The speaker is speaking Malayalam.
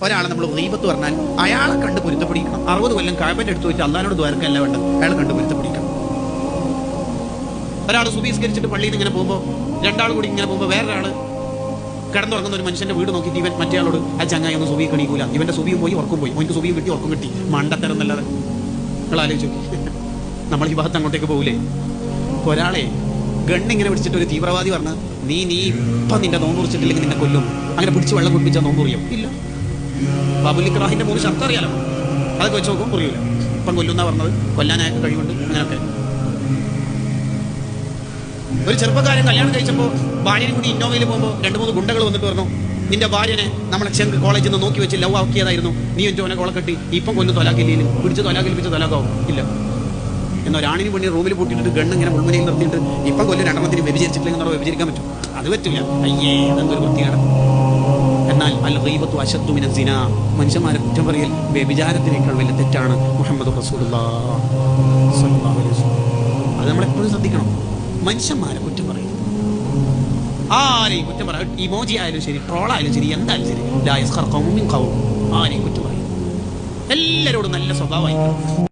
ഒരാളെ നമ്മൾ ഗീബത്ത് പറഞ്ഞാൽ അയാളെ കണ്ട് പൊരുത്തപ്പെടിക്കണം. 60 കൊല്ലം കഅബയുടെ അടുത്ത് വെച്ച് അള്ളാഹിനോട് ദ്വാരക്കല്ല വേണ്ടത്, അയാളെ കണ്ട് പൊരുത്തപ്പെടിക്കണം. ഒരാൾ സുബീസ്കരിച്ചിട്ട് പള്ളിയിൽ നിന്ന് ഇങ്ങനെ പോകുമ്പോൾ, രണ്ടാൾ കൂടി ഇങ്ങനെ പോകുമ്പോൾ, വേറൊരാൾ കിടന്നുറങ്ങുന്ന ഒരു മനുഷ്യന്റെ വീട് നോക്കിയിട്ട് ഇവൻ മറ്റേയാളോട് ആ ചങ്ങായി ഒന്നും സുബി കണിക്കൂല, ഇവന്റെ സുബിയും പോയി ഉറക്കും പോയി, ഓനിക്ക് സുബിയും കിട്ടി ഉറക്കും കിട്ടി, മണ്ടത്തരം എന്നല്ലാതെ. നിങ്ങൾ ആലോചിച്ചു നമ്മൾ ഈ ഭാഗത്ത് അങ്ങോട്ടേക്ക് പോകൂലേ? ഒരാളെ ഗണ്ണിങ്ങനെ പിടിച്ചിട്ട് ഒരു തീവ്രവാദി പറഞ്ഞ് നീ ഇപ്പം നിന്റെ നോമ്പ് കുറിച്ചിട്ടില്ലെങ്കിൽ നിന്നെ കൊല്ലും, അങ്ങനെ പിടിച്ച് വെള്ളം കുടിപ്പിച്ചാൽ നോമ്പ് കുറിയും ഇല്ല. ബാബുൽ ഇക്റാഹിന്റെ 3 ഷർത്ത് അറിയാലോ, അതൊക്കെ വെച്ച് നോക്കും കുറിയൂല. ഇപ്പം കൊല്ലുന്ന പറഞ്ഞത് കൊല്ലാനായൊക്കെ കഴിവുണ്ട് അങ്ങനെയൊക്കെ. ഒരു ചെറുപ്പക്കാരൻ കല്യാണം കഴിച്ചപ്പോൾ ഭാര്യയും കൂടി ഇന്നോവയിൽ പോകുമ്പോൾ 2-3 ഗുണ്ടകൾ വന്നിട്ട് പറഞ്ഞു, നിന്റെ ഭാര്യനെ നമ്മളെ ചെങ്ക് കോളേജിൽ നിന്ന് നോക്കി വെച്ച് ലവ് ആക്കിയതായിരുന്നു, നീ എൻ്റെ കോളെ കെട്ടി ഇപ്പം കൊല്ലും തൊലാക്കില്ലേലും പിടിച്ച് തൊലാക്കിൽപ്പിച്ച് തൊലാക്കാവും ഇല്ല. എന്നൊരാണിന് വേണ്ടി റൂമിൽ പൂട്ടിയിട്ട് ഗണ്ണ് ഇങ്ങനെ മുൾമുനയിൽ നിർത്തിയിട്ട് ഇപ്പം കൊല്ലും 2 വ്യഭിചരിച്ചിട്ടില്ലെങ്കിൽ വ്യഭിചരിക്കാൻ പറ്റും? അത് പറ്റില്ല. അയ്യേ അതെന്തൊരു വൃത്തിയാണ്. എന്നാൽ അൽ ഗീബത്തു അശദ്ദു മിന സിനാ, മനുഷ്യന്മാരെ കുറ്റം പറയൽ വ്യഭിചാരത്തിനേക്കാൾ വലിയ തെറ്റാണ്. മുഹമ്മദ് റസൂലുള്ളാഹി സ്വല്ലല്ലാഹു അലൈഹി വസല്ലം അത് നമ്മളെപ്പോഴും ശ്രദ്ധിക്കണം. മനുഷ്യന്മാരെ കുറ്റം പറയും, ആരെയും കുറ്റം പറയാം. ഇമോജി ആയാലും ശരി, ട്രോളായാലും ശരി, എന്തായാലും ശരി, ലാ യസ്ഖർ ഖൗമുൻ മിൻ ഖൗം, ആരെയും കുറ്റം പറയും. എല്ലാവരോടും നല്ല സ്വഭാവമായി.